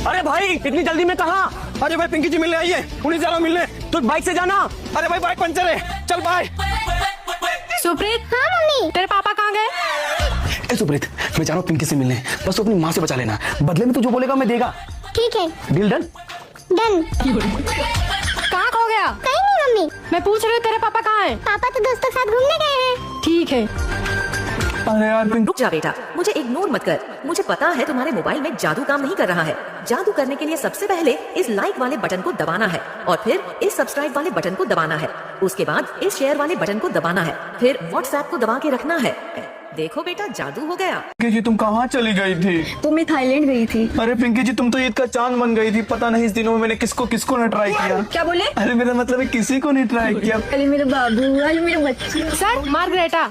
अरे भाई इतनी जल्दी में कहाँ? अरे भाई पिंकी जी मिलने आई है, उन्हीं जा रहा हूं मिलने। तो बाइक से जाना। अरे भाई बाइक पंचर है, चल बाय। सुप्रीत। हाँ मम्मी। तेरे पापा कहाँ गए? ए सुप्रीत, मैं जा रहा हूँ पिंकी से मिलने, बस तू अपनी माँ से बचा लेना, बदले में तू जो बोलेगा मैं देगा। ठीक है। Deal done? डन। कहाँ खो गया? कहीं नहीं मम्मी। मैं पूछ रही हूँ तेरे पापा कहाँ हैं? पापा तो दोस्तों के साथ घूमने गए हैं। ठीक है। अरे यार पिंकी। रुक जा बेटा, मुझे इग्नोर मत कर। मुझे पता है तुम्हारे मोबाइल में जादू काम नहीं कर रहा है। जादू करने के लिए सबसे पहले इस लाइक वाले बटन को दबाना है और फिर इस सब्सक्राइब वाले बटन को दबाना है। उसके बाद इस शेयर वाले बटन को दबाना है, फिर व्हाट्सएप को दबा के रखना है। देखो बेटा जादू हो गया। पिंकी जी तुम कहाँ चली गई थी? तो मैं थाईलैंड गई थी। अरे पिंकी जी तुम तो ईद का चांद बन गई थी, पता नहीं इस दिनों में मैंने किसको किसको न ट्राई किया। क्या बोले? अरे मेरा मतलब है किसी को नहीं ट्राई किया। अरे मेरे बाबू, अरे मेरे बच्चे। Sir margarita.